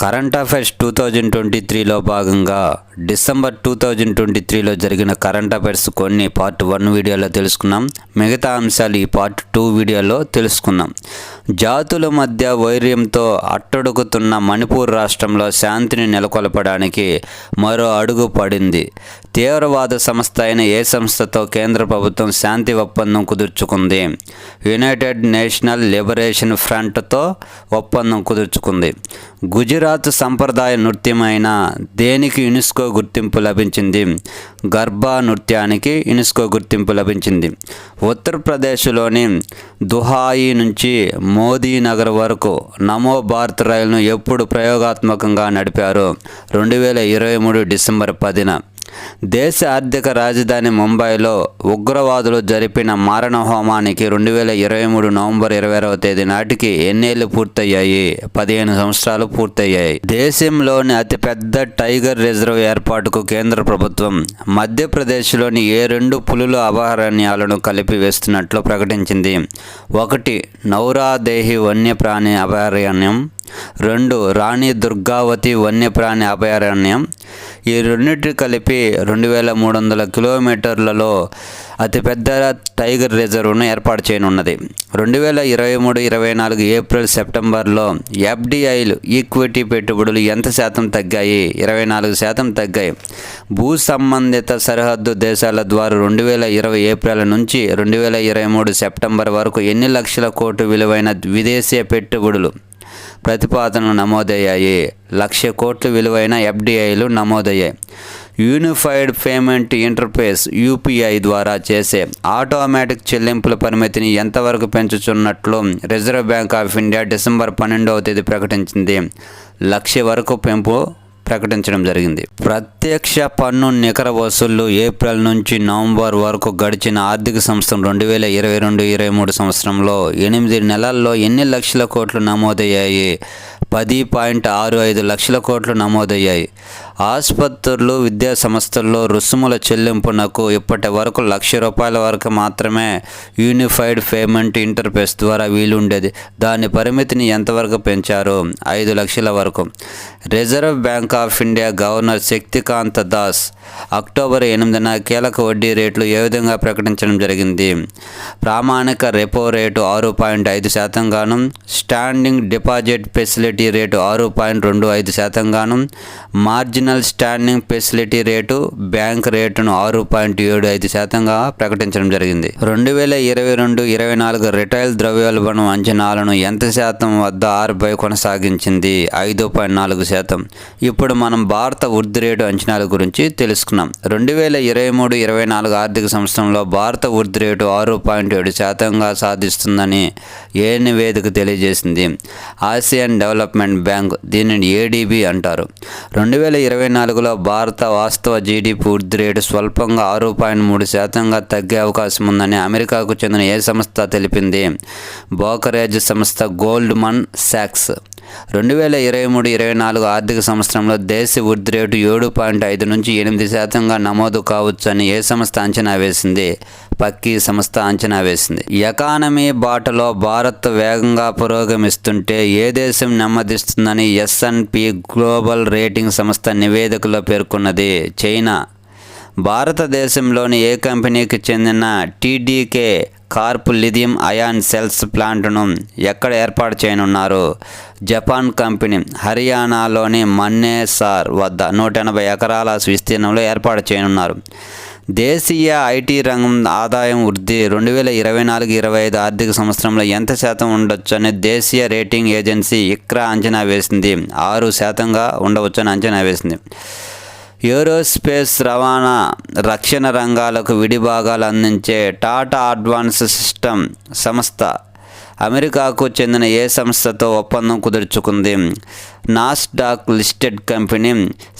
Current affairs 2023లో భాగంగా December 2023లో జరిగిన current affairs కొన్ని పార్ట్ 1 వీడియోలో తెలుసుకున్నాం. మిగతా అంశాలు ఈ పార్ట్ 2 వీడియోలో తెలుసుకుందాం. జాతుల మధ్య వైర్యంతో అట్టడుగుతున్న మణిపూర్ రాష్ట్రంలో శాంతిని నెలకొల్పడానికి మరో అడుగు పడింది. తీవ్రవాద సంస్థ అయిన ఏ సంస్థతో కేంద్ర ప్రభుత్వం శాంతి ఒప్పందం కుదుర్చుకుంది? యునైటెడ్ నేషనల్ లిబరేషన్ ఫ్రంట్తో ఒప్పందం కుదుర్చుకుంది. గుజరాత్ సంప్రదాయ నృత్యమైన దేనికి యునెస్కో గుర్తింపు లభించింది? గర్బా నృత్యానికి యునెస్కో గుర్తింపు లభించింది. ఉత్తరప్రదేశ్లోని దుహాయి నుంచి మోదీనగర్ వరకు నమో భారత్ రైలును ఎప్పుడు ప్రయోగాత్మకంగా నడిపారు? 2023 డిసెంబర్ 10న. దేశ ఆర్థిక రాజధాని ముంబైలో ఉగ్రవాదులు జరిపిన మారణ హోమానికి 2023 నవంబర్ 26వ తేదీ నాటికి ఎన్నేళ్లు పూర్తయ్యాయి? 15 సంవత్సరాలు పూర్తయ్యాయి. దేశంలోని అతిపెద్ద టైగర్ రిజర్వ్ ఏర్పాటుకు కేంద్ర ప్రభుత్వం మధ్యప్రదేశ్లోని ఏ 2 పులుల అభయారణ్యాలను కలిపి వేస్తున్నట్లు ప్రకటించింది? 1 నౌరాదేహి వన్యప్రాణి అభయారణ్యం, 2 రాణి దుర్గావతి వన్యప్రాణి అభయారణ్యం. ఈ రెండింటి కలిపి 2300 కిలోమీటర్లలో అతిపెద్ద టైగర్ రిజర్వ్ను ఏర్పాటు చేయనున్నది. 2023-24 ఏప్రిల్ సెప్టెంబర్లో ఎఫ్డిఐలు ఈక్విటీ పెట్టుబడులు ఎంత శాతం తగ్గాయి? 24% తగ్గాయి. భూ సంబంధిత సరిహద్దు దేశాల ద్వారా 2020 ఏప్రిల్ నుంచి 2023 సెప్టెంబర్ వరకు ఎన్ని లక్షల కోట్లు విలువైన విదేశీ పెట్టుబడులు ప్రతిపాదనలు నమోదయ్యాయి? 1,00,000 కోట్ల విలువైన ఎఫ్డిఐలు నమోదయ్యాయి. యూనిఫైడ్ పేమెంట్ ఇంటర్ఫేస్ యూపీఐ ద్వారా చేసే ఆటోమేటిక్ చెల్లింపుల పరిమితిని ఎంతవరకు పెంచుతున్నట్లు Reserve Bank of India December 12వ తేదీ ప్రకటించింది. 1,00,000 వరకు పెంపు ప్రకటించడం జరిగింది. ప్రత్యక్ష పన్ను నికర వసూళ్లు ఏప్రిల్ నుంచి నవంబర్ వరకు గడిచిన ఆర్థిక సంవత్సరం 2022-23 సంవత్సరంలో 8 నెలల్లో ఎన్ని లక్షల కోట్లు నమోదయ్యాయి? 10.65 లక్షల కోట్లు నమోదయ్యాయి. ఆసుపత్రులు, విద్యా సంస్థల్లో రుసుముల చెల్లింపునకు ఇప్పటి వరకు ₹1,00,000 వరకు మాత్రమే యూనిఫైడ్ పేమెంట్ ఇంటర్ఫేస్ ద్వారా వీలుండేది. దాని పరిమితిని ఎంతవరకు పెంచారు? 5 లక్షల వరకు. Reserve Bank of India governor Shaktikanta Das October 8న కీలక వడ్డీ రేట్లు ఏ విధంగా ప్రకటించడం జరిగింది? ప్రామాణిక రెపో రేటు 6.5% గాను, స్టాండింగ్ డిపాజిట్ ఫెసిలిటీ రేటు 6.25% గాను, marginal standing facility rate bank రేటును 6.75%గా ప్రకటించడం జరిగింది. 2022-24 రిటైల్ ద్రవ్యోల్బణం అంచనాలను ఎంత శాతం వద్ద ఆర్బీఐ కొనసాగించింది? 5.4%. ఇప్పుడు మనం భారత వృద్ధి రేటు అంచనాల గురించి తెలుసుకున్నాం. 2023-24 ఆర్థిక సంవత్సరంలో భారత వృద్ధి రేటు 6.7%గా సాధిస్తుందని ఏ నివేదిక తెలియజేసింది? ఆసియన్ డెవలప్మెంట్ బ్యాంక్, దీనిని ఏడీబీ అంటారు. 2024లో భారత వాస్తవ జీడీపీ వృద్ధి రేటు స్వల్పంగా 6.3%గా తగ్గే అవకాశం ఉందని అమెరికాకు చెందిన ఏ సంస్థ తెలిపింది? బ్రోకరేజ్ సంస్థ గోల్డ్మన్ సాక్స్. 2023-24 ఆర్థిక సంవత్సరంలో దేశ వృద్ధి రేటు 7.5 నుంచి 8%గా నమోదు కావచ్చని ఏ సంస్థ అంచనా వేసింది? పక్కీ సంస్థ అంచనా వేసింది. ఎకానమీ బాటలో భారత్ వేగంగా పురోగమిస్తుంటే ఏ దేశం నెమ్మదిస్తుందని S&P గ్లోబల్ రేటింగ్ సంస్థ నివేదికలో పేర్కొన్నది? చైనా. భారతదేశంలోని ఏ కంపెనీకి చెందిన TDK Corp lithium ion cells ప్లాంట్ను ఎక్కడ ఏర్పాటు చేయనున్నారు? జపాన్ కంపెనీ హర్యానాలోని మన్నేసార్ వద్ద 180 ఎకరాల విస్తీర్ణంలో ఏర్పాటు చేయనున్నారు. దేశీయ ఐటీ రంగం ఆదాయం వృద్ధి 2024-25 ఆర్థిక సంవత్సరంలో ఎంత శాతం ఉండొచ్చని దేశీయ రేటింగ్ ఏజెన్సీ ఇక్రా అంచనా వేసింది? 6%గా ఉండవచ్చని అంచనా వేసింది. ఏరోస్పేస్, రవాణా, రక్షణ రంగాలకు విడిభాగాలు అందించే టాటా అడ్వాన్స్ సిస్టమ్ సంస్థ అమెరికాకు చెందిన ఏ సంస్థతో ఒప్పందం కుదుర్చుకుంది? నాస్డాక్ లిస్టెడ్ కంపెనీ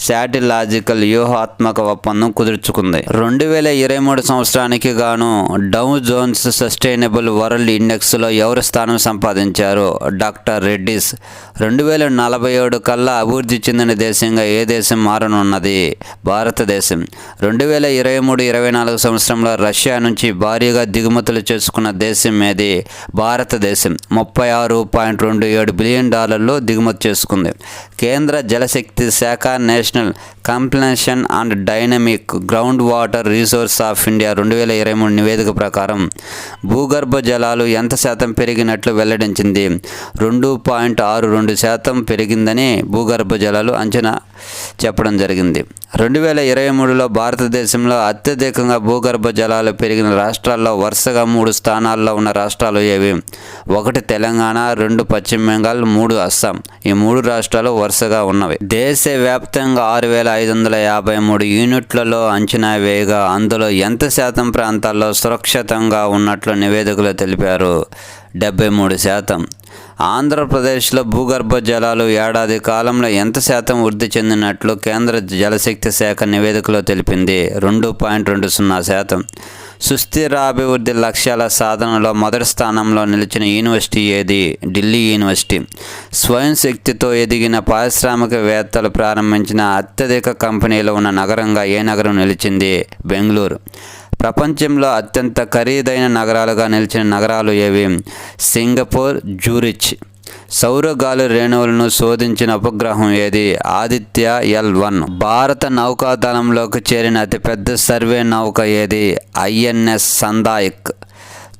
శాటిలాజికల్ వ్యూహాత్మక ఒప్పందం కుదుర్చుకుంది. 2023 సంవత్సరానికి గాను డౌ జోన్స్ సస్టైనబుల్ వరల్డ్ ఇండెక్స్లో ఎవరు స్థానం సంపాదించారు? డాక్టర్ రెడ్డిస్. 2047 కల్లా అభివృద్ధి చెందిన దేశంగా ఏ దేశం మారనున్నది? భారతదేశం. 2023-24 సంవత్సరంలో రష్యా నుంచి భారీగా దిగుమతులు చేసుకున్న దేశం ఏది? భారతదేశం. $36.27 బిలియన్ దిగుమతి చేసుకుంది. చేసింది. కేంద్ర జలశక్తి శాఖ national compilation and dynamic ground water resource of India 2023 నివేదిక ప్రకారం భూగర్భ జలాలు ఎంత శాతం పెరిగినట్లు వెల్లడించింది. 2.62% పెరిగిందని భూగర్భ జలాలు అంచనా చెప్పడం జరిగింది. 2023లో భారతదేశంలో అత్యధికంగా భూగర్భ జలాలు పెరిగిన రాష్ట్రాల్లో వరుసగా 3 స్థానాల్లో ఉన్న రాష్ట్రాలు ఏవి? 1 తెలంగాణ, 2 పశ్చిమ బెంగాల్, 3 అస్సాం. ఈ 3 రాష్ట్రాలు వరుసగా ఉన్నవి. దేశవ్యాప్తంగా 6,553 యూనిట్లలో అంచనా వేయగా అందులో ఎంత శాతం ప్రాంతాల్లో సురక్షితంగా ఉన్నట్లు నివేదికలో తెలిపారు? 73%. ఆంధ్రప్రదేశ్లో భూగర్భ జలాలు ఏడాది కాలంలో ఎంత శాతం వృద్ధి చెందినట్లు కేంద్ర జలశక్తి శాఖ నివేదికలో తెలిపింది? 2.20%. సుస్థిరాభివృద్ధి లక్ష్యాల సాధనలో మొదటి స్థానంలో నిలిచిన యూనివర్సిటీ ఏది? ఢిల్లీ యూనివర్సిటీ. స్వయం శక్తితో ఎదిగిన పారిశ్రామికవేత్తలు ప్రారంభించిన అత్యధిక కంపెనీలు ఉన్న నగరంగా ఏ నగరం నిలిచింది? బెంగళూరు. ప్రపంచంలో అత్యంత ఖరీదైన నగరాలుగా నిలిచిన నగరాలు ఏవి? Singapore, Zurich. సౌర గాలి రేణువులను శోధించిన ఉపగ్రహం ఏది? ఆదిత్య L1. భారత నౌకాదళంలోకి చేరిన అతిపెద్ద సర్వే నౌక ఏది? INS సందాయక్.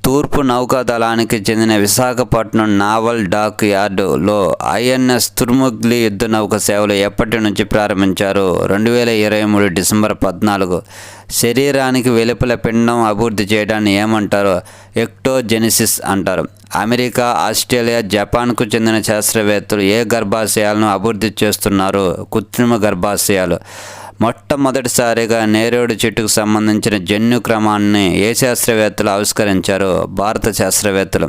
తూర్పు నౌకాదళానికి చెందిన విశాఖపట్నం నావల్ డాక్ యార్డులో INS తుర్ముగ్లి యుద్ధ నౌక సేవలు ఎప్పటి నుంచి ప్రారంభించారు? 2023 డిసెంబర్ 14. శరీరానికి వెలుపల పిండం అభివృద్ధి చేయడాన్ని ఏమంటారు? ఎక్టోజెనిసిస్ అంటారు. అమెరికా, ఆస్ట్రేలియా, జపాన్కు చెందిన శాస్త్రవేత్తలు ఏ గర్భాశయాలను అభివృద్ధి చేస్తున్నారు? కృత్రిమ గర్భాశయాలు. మొట్టమొదటిసారిగా నేరేడు చెట్టుకు సంబంధించిన జన్యు క్రమాన్ని ఏ శాస్త్రవేత్తలు ఆవిష్కరించారు? భారత శాస్త్రవేత్తలు.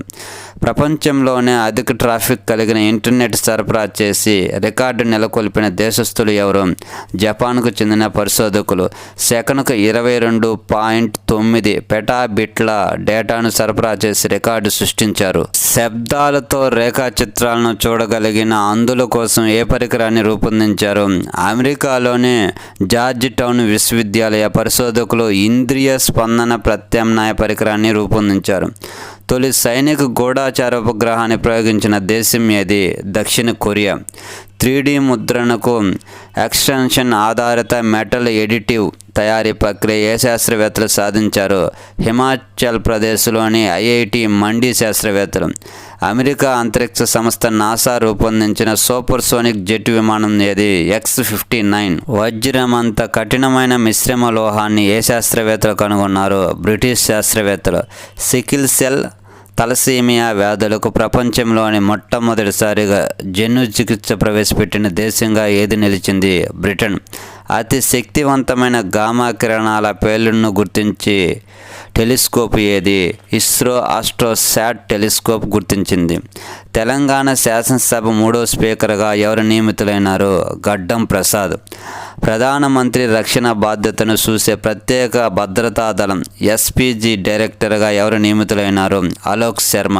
ప్రపంచంలోనే అధిక ట్రాఫిక్ కలిగిన ఇంటర్నెట్ సరఫరా చేసి రికార్డు నెలకొల్పిన దేశస్థులు ఎవరు? జపాన్కు చెందిన పరిశోధకులు. సెకనుకు 22.9 పెటాబిట్ల డేటాను సరఫరా చేసి రికార్డు సృష్టించారు. శబ్దాలతో రేఖాచిత్రాలను చూడగలిగిన అంధుల కోసం ఏ పరికరాన్ని రూపొందించారు? అమెరికాలోని జార్జ్ టౌన్ విశ్వవిద్యాలయ పరిశోధకులు ఇంద్రియ స్పందన ప్రత్యామ్నాయ పరికరాన్ని రూపొందించారు. తొలి సైనిక గూఢాచార ఉపగ్రహాన్ని ప్రయోగించిన దేశం ఏది? దక్షిణ కొరియా. 3D ముద్రణకు ఎక్స్టెన్షన్ ఆధారిత మెటల్ ఎడిటివ్ తయారీ ప్రక్రియ ఏ శాస్త్రవేత్తలు సాధించారు? హిమాచల్ ప్రదేశ్లోని IIT మండి శాస్త్రవేత్తలు. అమెరికా అంతరిక్ష సంస్థ నాసా రూపొందించిన సూపర్సోనిక్ జెట్ విమానం ఏది? X-59. వజ్రమంత కఠినమైన మిశ్రమ లోహాన్ని ఏ శాస్త్రవేత్తలు కనుగొన్నారు? బ్రిటిష్ శాస్త్రవేత్తలు. సికిల్ సెల్, తలసీమియా వ్యాధులకు ప్రపంచంలోని మొట్టమొదటిసారిగా జన్యు చికిత్స ప్రవేశపెట్టిన దేశంగా ఏది నిలిచింది? బ్రిటన్. అతి శక్తివంతమైన గామా కిరణాల పేలుడును గుర్తించి టెలిస్కోప్ ఏది? ఇస్రో ఆస్ట్రోసాట్ టెలిస్కోప్ గుర్తించింది. తెలంగాణ శాసనసభ 3వ స్పీకర్గా ఎవరు నియమితులైనారు? గడ్డం ప్రసాద్. ప్రధానమంత్రి రక్షణ బాధ్యతను చూసే ప్రత్యేక భద్రతా దళం SPG డైరెక్టర్గా ఎవరు నియమితులైనారు? అలోక్ శర్మ.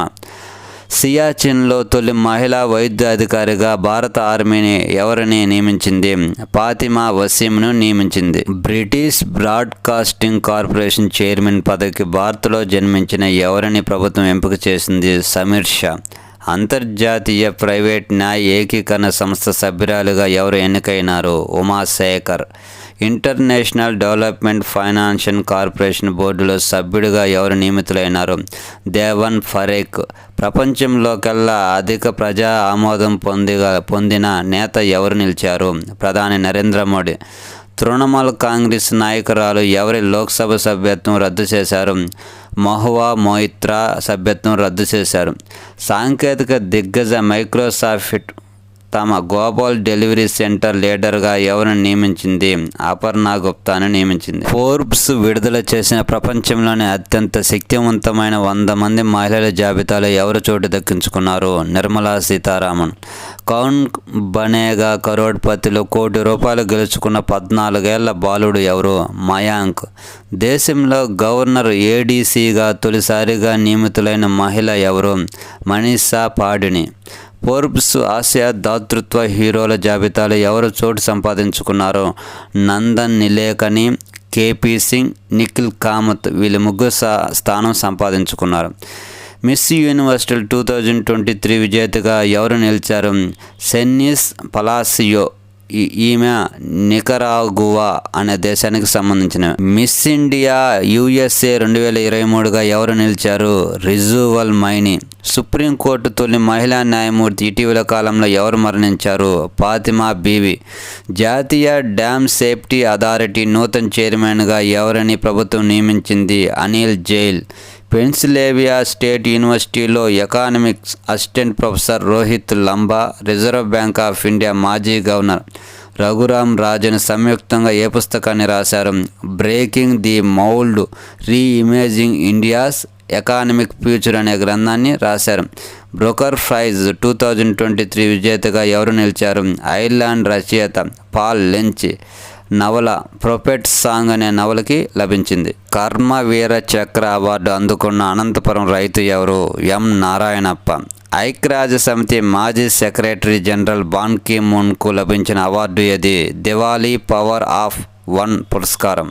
సియాచిన్లో తొలి మహిళా వైద్య అధికారిగా భారత ఆర్మీని ఎవరిని నియమించింది? ఫాతిమా వసీంను నియమించింది. బ్రిటిష్ బ్రాడ్కాస్టింగ్ కార్పొరేషన్ చైర్మన్ పదవికి భారత్లో జన్మించిన ఎవరిని ప్రభుత్వం ఎంపిక చేసింది? సమీర్ షా. అంతర్జాతీయ ప్రైవేట్ న్యాయ ఏకీకరణ సంస్థ సభ్యురాలుగా ఎవరు ఎన్నికైనారు? Umashekhar. International development financial corporation బోర్డులో సభ్యుడిగా ఎవరు నియమితులైనారు? దేవన్ ఫరేక్. ప్రపంచంలోకెల్లా అధిక ప్రజా ఆమోదం పొందిన నేత ఎవరు నిలిచారు? ప్రధాని నరేంద్ర మోడీ. తృణమూల్ కాంగ్రెస్ నాయకురాలు ఎవరి లోక్సభ సభ్యత్వం రద్దు చేశారు? మహువా మొయిత్రా సభ్యత్వం రద్దు చేశారు. సాంకేతిక దిగ్గజ మైక్రోసాఫ్ట్ తమ గ్లోబల్ డెలివరీ సెంటర్ లీడర్గా ఎవరిని నియమించింది? అపర్ణ గుప్తాను నియమించింది. ఫోర్బ్స్ విడుదల చేసిన ప్రపంచంలోని అత్యంత శక్తివంతమైన 100 మంది మహిళల జాబితాలో ఎవరు చోటు దక్కించుకున్నారు? నిర్మలా సీతారామన్. కౌన్ బనేగా కరోడ్పతిలో ₹1 కోటి గెలుచుకున్న 14 ఏళ్ల బాలుడు ఎవరు? మయాంక్. దేశంలో గవర్నర్ ADCగా తొలిసారిగా నియమితులైన మహిళ ఎవరు? మనీషా పాడిని. ఫోర్బ్స్ ఆసియా దాతృత్వ హీరోల జాబితాలో ఎవరు చోటు సంపాదించుకున్నారు? నందన్ నిలేకని, KP సింగ్, నిఖిల్ కామత్. వీళ్ళు ముగ్గురు స్థానం సంపాదించుకున్నారు. మిస్ యూనివర్స్ 2023 విజేతగా ఎవరు నిలిచారు? సెన్నిస్ పలాసియో. ఈమె నికరాగువా అనే దేశానికి సంబంధించిన. మిస్ ఇండియా USA 2023గా ఎవరు నిలిచారు? రిజువల్ మైని. సుప్రీంకోర్టు తొలి మహిళా న్యాయమూర్తి ఇటీవల కాలంలో ఎవరు మరణించారు? ఫాతిమా బీవి. జాతీయ డ్యామ్ సేఫ్టీ అథారిటీ నూతన చైర్మన్గా ఎవరిని ప్రభుత్వం నియమించింది? అనిల్ జైన్. పెన్సిల్వేనియా స్టేట్ యూనివర్సిటీలో economics assistant professor Rohit Lamba, Reserve Bank of India మాజీ గవర్నర్ రఘురామ్ రాజన్ సంయుక్తంగా ఏ పుస్తకాన్ని రాశారు? Breaking the mould, reimagining India's economic future అనే గ్రంథాన్ని రాశారు. బ్రూకర్ ప్రైజ్ 2023 విజేతగా ఎవరు నిలిచారు? ఐర్లాండ్ రచయిత పాల్ లెంచ్ నవల ప్రొఫెట్ సాంగ్ అనే నవలకి లభించింది. కర్మవీర చక్ర అవార్డు అందుకున్న అనంతపురం రైతు ఎవరు? ఎం నారాయణప్ప. ఐక్యరాజ్య సమితి మాజీ సెక్రటరీ జనరల్ బాన్ కీ మూన్కు లభించిన అవార్డు ఏది? దివాళీ పవర్ ఆఫ్ వన్ పురస్కారం.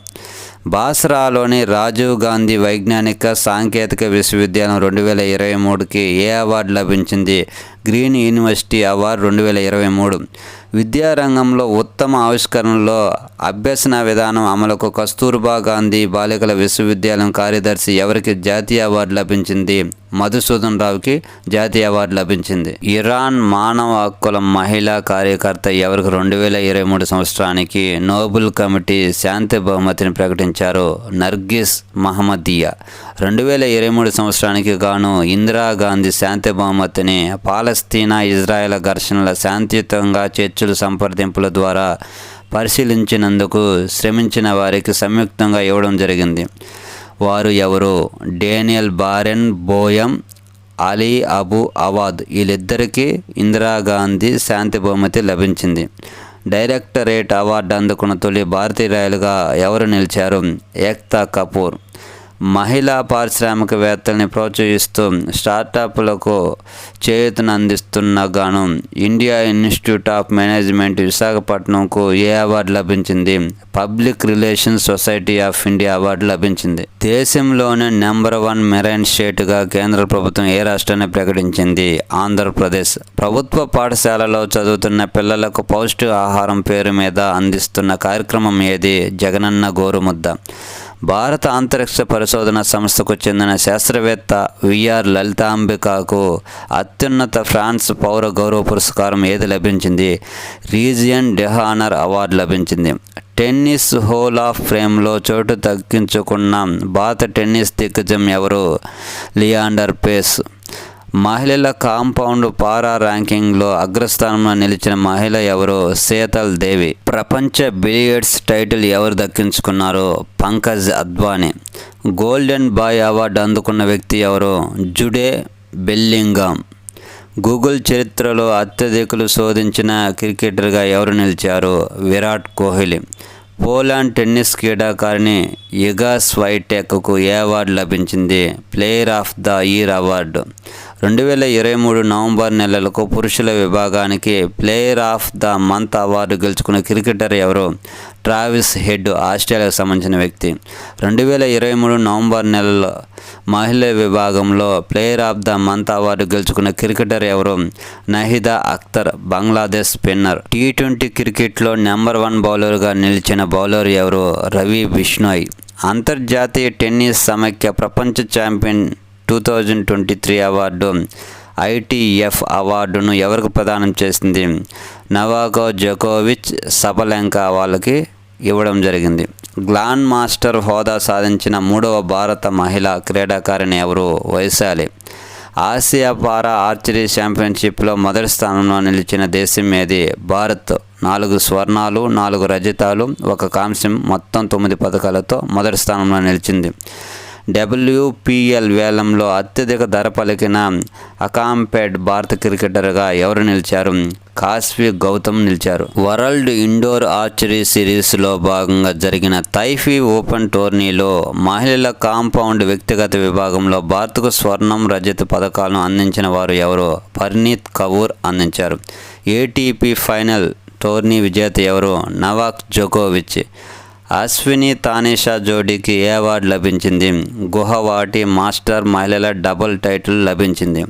బాస్రాలోని రాజీవ్ గాంధీ వైజ్ఞానిక సాంకేతిక విశ్వవిద్యాలయం 2023కి ఏ అవార్డు లభించింది? Green university award 2023. విద్యారంగంలో ఉత్తమ ఆవిష్కరణలో అభ్యసన విధానం అమలుకు కస్తూర్బా గాంధీ బాలికల విశ్వవిద్యాలయం కార్యదర్శి ఎవరికి జాతీయ అవార్డు లభించింది? మధుసూదన్ రావుకి జాతీయ అవార్డు లభించింది. ఇరాన్ మానవ హక్కుల మహిళా కార్యకర్త ఎవరికి 2023 సంవత్సరానికి నోబెల్ కమిటీ శాంతి బహుమతిని ప్రకటించారు? నర్గిస్ మహమ్మదియా. 2023 సంవత్సరానికి గాను ఇందిరాగాంధీ శాంతి బహుమతిని పాలస్తీనా ఇజ్రాయెల్ ఘర్షణల శాంతియుతంగా చర్చలు సంప్రదింపుల ద్వారా పరిశీలించినందుకు శ్రమించిన వారికి సంయుక్తంగా ఇవ్వడం జరిగింది. వారు ఎవరు? Daniel barren బోయం, Ali Abu Awhad. వీళ్ళిద్దరికీ ఇందిరాగాంధీ శాంతి బహుమతి లభించింది. డైరెక్టరేట్ అవార్డు అందుకున్న తొలి భారతీయురాలుగా ఎవరు నిలిచారు? ఏక్తా కపూర్. మహిళా పారిశ్రామికవేత్తల్ని ప్రోత్సహిస్తూ స్టార్టప్లకు చేయూతను అందిస్తున్న గాను ఇండియా ఇన్స్టిట్యూట్ ఆఫ్ మేనేజ్మెంట్ విశాఖపట్నంకు ఏ అవార్డు లభించింది? Public relations society of India award లభించింది. దేశంలోనే నెంబర్ 1 మెరైన్ స్టేట్గా కేంద్ర ప్రభుత్వం ఏ రాష్ట్రాన్ని ప్రకటించింది? ఆంధ్రప్రదేశ్. ప్రభుత్వ పాఠశాలలో చదువుతున్న పిల్లలకు పౌష్టికాహారం పేరు మీద అందిస్తున్న కార్యక్రమం ఏది? జగనన్న గోరుముద్ద. భారత అంతరిక్ష పరిశోధన సంస్థకు చెందిన శాస్త్రవేత్త విఆర్ లలితాంబికకు అత్యున్నత ఫ్రాన్స్ పౌర గౌరవ పురస్కారం ఏది లభించింది? రీజియన్ డెహానర్ అవార్డు లభించింది. టెన్నిస్ హాల్ ఆఫ్ ఫేమ్లో చోటు దక్కించుకున్న భారత టెన్నిస్ దిగ్గజం ఎవరు? లియాండర్ పేస్. మహిళల కాంపౌండ్ పారా ర్యాంకింగ్లో అగ్రస్థానంలో నిలిచిన మహిళ ఎవరు? శీతల్ దేవి. ప్రపంచ బిలియర్డ్స్ టైటిల్ ఎవరు దక్కించుకున్నారు? Pankaj Advani. Golden boy award అందుకున్న వ్యక్తి ఎవరు? జుడే బెల్లింగమ్. గూగుల్ చరిత్రలో అత్యధికులు శోధించిన క్రికెటర్గా ఎవరు నిలిచారు? విరాట్ కోహ్లీ. పోలాండ్ టెన్నిస్ క్రీడాకారిణి ఇగా స్వైటెక్కు ఏ అవార్డు లభించింది? Player of the year award. 2023 November నెలలకు పురుషుల విభాగానికి player of the month award గెలుచుకున్న క్రికెటర్ ఎవరు? ట్రావిస్ హెడ్, ఆస్ట్రేలియాకు సంబంధించిన వ్యక్తి. 2023 నవంబర్ నెలలో మహిళల విభాగంలో player of the month award గెలుచుకున్న క్రికెటర్ ఎవరు? నహిదా అఖ్తర్, బంగ్లాదేశ్ స్పిన్నర్. T20 క్రికెట్లో నెంబర్ 1 బౌలర్గా నిలిచిన బౌలర్ ఎవరు? రవి బిష్ణోయ్. అంతర్జాతీయ టెన్నిస్ సమైక్య ప్రపంచ ఛాంపియన్ 2023 అవార్డు ITF అవార్డును ఎవరికి ప్రదానం చేసింది? నోవాక్ జోకోవిచ్, సబలెంకా వాళ్ళకి ఇవ్వడం జరిగింది. గ్రాండ్ మాస్టర్ హోదా సాధించిన 3వ భారత మహిళా క్రీడాకారిణి ఎవరు? వైశాలి. ఆసియా పారా ఆర్చరీ ఛాంపియన్షిప్లో మొదటి స్థానంలో నిలిచిన దేశం ఏది? భారత్. 4 స్వర్ణాలు, 4 రజతాలు, 1 కాంస్యం, మొత్తం 9 పథకాలతో మొదటి స్థానంలో నిలిచింది. WPL వేలంలో అత్యధిక ధర పలికిన అకాంపెడ్ భారత క్రికెటర్గా ఎవరు నిలిచారు? కాస్వి గౌతమ్ నిలిచారు. వరల్డ్ ఇండోర్ ఆర్చరీ సిరీస్లో భాగంగా జరిగిన తైఫీ ఓపెన్ టోర్నీలో మహిళల కాంపౌండ్ వ్యక్తిగత విభాగంలో భారత్కు స్వర్ణం, రజత పథకాలను అందించిన వారు ఎవరు? పర్నీత్ కౌర్ అందించారు. ATP ఫైనల్ టోర్నీ విజేత ఎవరు? నోవాక్ జోకోవిచ్. అశ్విని తానిషా జోడీకి ఏ అవార్డు లభించింది? గుహవాటి మాస్టర్ మహిళల డబుల్ టైటిల్ లభించింది.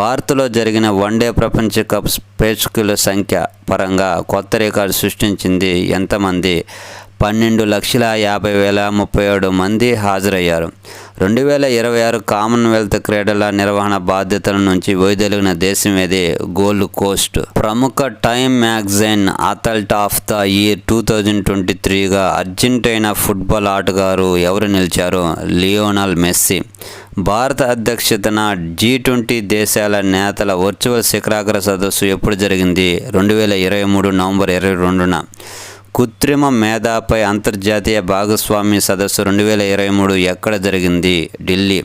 భారత్లో జరిగిన వన్డే ప్రపంచ కప్ ప్రేక్షకుల సంఖ్య పరంగా కొత్త రికార్డు సృష్టించింది ఎంతమంది? 12,50,37 మంది హాజరయ్యారు. 2026 కామన్వెల్త్ క్రీడల నిర్వహణ బాధ్యతల నుంచి వైదొలిగిన దేశం ఏది? Gold Coast. ప్రముఖ Time magazine athlete of the year 2023గా అర్జెంటీనా ఫుట్బాల్ ఆటగారు ఎవరు నిలిచారు? Lionel Messi. భారత అధ్యక్షతన G20 దేశాల నేతల వర్చువల్ శిఖరాగ్ర సదస్సు ఎప్పుడు జరిగింది? 2023 నవంబర్ 22న. కృత్రిమ మేధాపై అంతర్జాతీయ భాగస్వామ్య సదస్సు 2023 ఎక్కడ జరిగింది? ఢిల్లీ.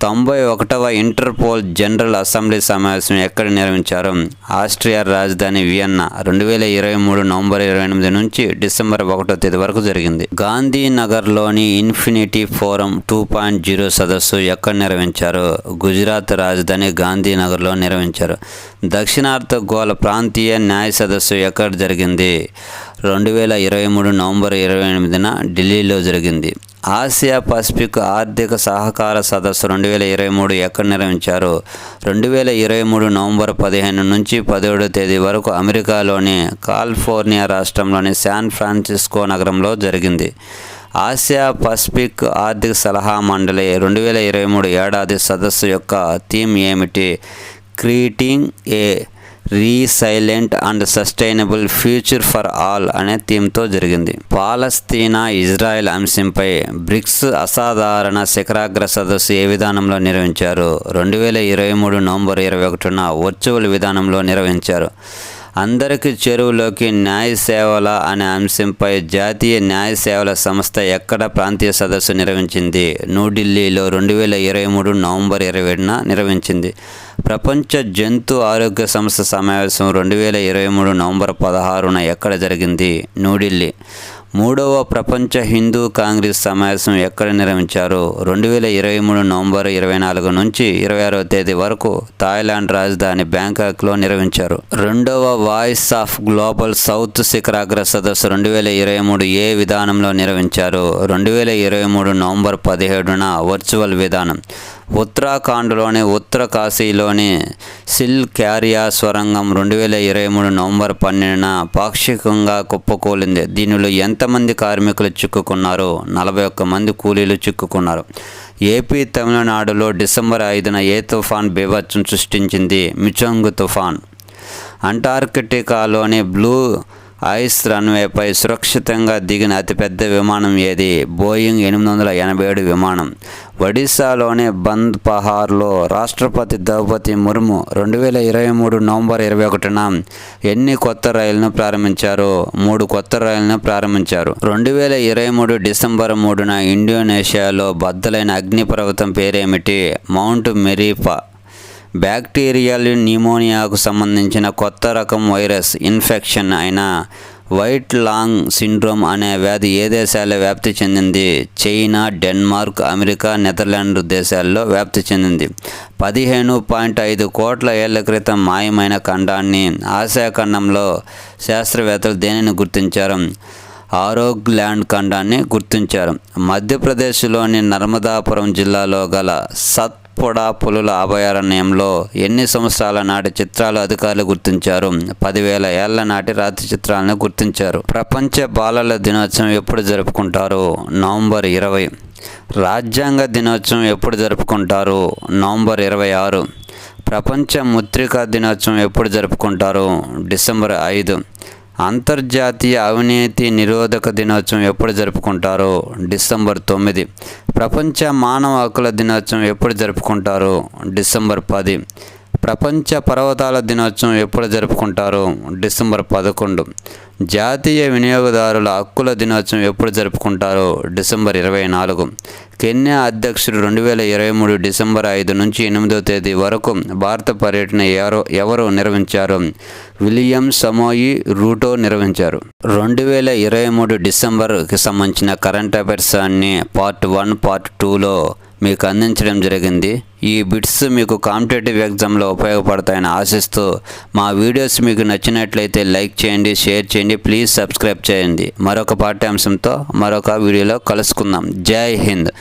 91వ ఇంటర్పోల్ జనరల్ అసెంబ్లీ సమావేశం ఎక్కడ నిర్వహించారు? ఆస్ట్రియా రాజధాని వియన్నా. 2023 నవంబర్ 28 నుంచి డిసెంబర్ 1వ తేదీ వరకు జరిగింది. గాంధీనగర్లోని ఇన్ఫినిటీ ఫోరం 2.0 సదస్సు ఎక్కడ నిర్వహించారు? గుజరాత్ రాజధాని గాంధీనగర్లో నిర్వహించారు. దక్షిణార్ధ గోళ ప్రాంతీయ న్యాయ సదస్సు ఎక్కడ జరిగింది? 2023 నవంబర్ 28న ఢిల్లీలో జరిగింది. ఆసియా పసిఫిక్ ఆర్థిక సహకార సదస్సు 2023 ఎక్కడ నిర్వహించారు? 2023 నవంబర్ 15 నుంచి 17వ తేదీ వరకు అమెరికాలోని కాలిఫోర్నియా రాష్ట్రంలోని శాన్ ఫ్రాన్సిస్కో నగరంలో జరిగింది. ఆసియా పసిఫిక్ ఆర్థిక సలహా మండలి 2023 ఏడాది సదస్సు యొక్క థీమ్ ఏమిటి? Creating a resilient and sustainable future for all అనే థీమ్తో జరిగింది. పాలస్తీనా ఇజ్రాయెల్ అంశంపై బ్రిక్స్ అసాధారణ శిఖరాగ్ర సదస్సు ఏ విధానంలో నిర్వహించారు? 2023 నవంబర్ 21న వర్చువల్ విధానంలో నిర్వహించారు. అందరికీ చెరువులోకి న్యాయ సేవల అనే అంశంపై జాతీయ న్యాయ సేవల సంస్థ ఎక్కడ ప్రాంతీయ సదస్సు నిర్వహించింది? న్యూఢిల్లీలో 2023 నవంబర్ 27న నిర్వహించింది. ప్రపంచ జంతు ఆరోగ్య సంస్థ సమావేశం 2023 నవంబర్ 16న ఎక్కడ జరిగింది? న్యూఢిల్లీ. 3వ ప్రపంచ హిందూ కాంగ్రెస్ సమావేశం ఎక్కడ నిర్వహించారు? 2023 నవంబర్ 24 నుంచి 26వ తేదీ వరకు థాయిలాండ్ రాజధాని బ్యాంకాక్లో నిర్వహించారు. 2వ వాయిస్ ఆఫ్ గ్లోబల్ సౌత్ శిఖరాగ్ర సదస్సు 2023 ఏ విధానంలో నిర్వహించారు? 2023 నవంబర్ 17న వర్చువల్ విధానం. ఉత్తరాఖండ్లోని ఉత్తరకాశీలోని సిల్ క్యారియా స్వరంగం 2023 నవంబర్ 12న పాక్షికంగా కుప్పకూలింది. దీనిలో ఎంతమంది కార్మికులు చిక్కుకున్నారు? 41 మంది కూలీలు చిక్కుకున్నారు. ఏపీ తమిళనాడులో డిసెంబర్ 5న ఏ తుఫాన్ బీభత్సం సృష్టించింది? మిచంగ్ తుఫాన్. అంటార్కిటికాలోని బ్లూ ఐస్ రన్వేపై సురక్షితంగా దిగిన అతిపెద్ద విమానం ఏది? బోయింగ్ 887 విమానం. ఒడిశాలోని బంద్ పహార్లో రాష్ట్రపతి ద్రౌపది ముర్ము 2023 నవంబర్ 21న ఎన్ని కొత్త రైళ్లను ప్రారంభించారు? 3 కొత్త రైళ్లను ప్రారంభించారు. 2023 డిసెంబర్ 3న ఇండోనేషియాలో బద్దలైన అగ్నిపర్వతం పేరేమిటి? మౌంట్ మెరీపా. బ్యాక్టీరియల్ న్యూమోనియాకు సంబంధించిన కొత్త రకం వైరస్ ఇన్ఫెక్షన్ అయిన వైట్ లాంగ్ సిండ్రోమ్ అనే వ్యాధి ఏ దేశాల్లో వ్యాప్తి చెందింది? చైనా, డెన్మార్క్, అమెరికా, నెదర్లాండ్ దేశాల్లో వ్యాప్తి చెందింది. 15.5 కోట్ల ఏళ్ల క్రితం మాయమైన ఖండాన్ని ఆసియా ఖండంలో శాస్త్రవేత్తలు దేనిని గుర్తించారు? ఆరోగ్ ల్యాండ్ ఖండాన్ని గుర్తించారు. మధ్యప్రదేశ్లోని నర్మదాపురం జిల్లాలో గల సత్పుడా పులుల అభయారణ్యంలో ఎన్ని సంవత్సరాల నాటి చిత్రాలు అధికారులు గుర్తించారు? 10,000 ఏళ్ల నాటి రాతి చిత్రాలను గుర్తించారు. ప్రపంచ బాలల దినోత్సవం ఎప్పుడు జరుపుకుంటారు? నవంబర్ 20. రాజ్యాంగ దినోత్సవం ఎప్పుడు జరుపుకుంటారు? నవంబర్ 26. ప్రపంచ ముద్రికా దినోత్సవం ఎప్పుడు జరుపుకుంటారు? డిసెంబర్ 5. అంతర్జాతీయ అవినీతి నిరోధక దినోత్సవం ఎప్పుడు జరుపుకుంటారు? డిసెంబర్ 9. ప్రపంచ మానవ హక్కుల దినోత్సవం ఎప్పుడు జరుపుకుంటారు? డిసెంబర్ 10. ప్రపంచ పర్వతాల దినోత్సవం ఎప్పుడు జరుపుకుంటారు? డిసెంబర్ 11. జాతీయ వినియోగదారుల హక్కుల దినోత్సవం ఎప్పుడు జరుపుకుంటారు? డిసెంబర్ 24. కెన్యా అధ్యక్షుడు 2023 డిసెంబర్ 5 నుంచి 8వ తేదీ వరకు భారత పర్యటన ఎవరు నిర్వహించారు? విలియం సమోయి రూటో నిర్వహించారు. 2023 డిసెంబర్కి సంబంధించిన కరెంట్ అఫైర్స్ అన్ని పార్ట్ 1, పార్ట్ 2లో మీకు అందించడం జరిగింది. ఈ బిట్స్ మీకు కాంపిటేటివ్ ఎగ్జామ్లో ఉపయోగపడతాయని ఆశిస్తూ మా వీడియోస్ మీకు నచ్చినట్లయితే లైక్ చేయండి, షేర్ చేయండి, ప్లీజ్ సబ్స్క్రైబ్ చేయండి. మరొక పాఠ్యాంశంతో మరొక వీడియోలో కలుసుకుందాం. జై హింద్.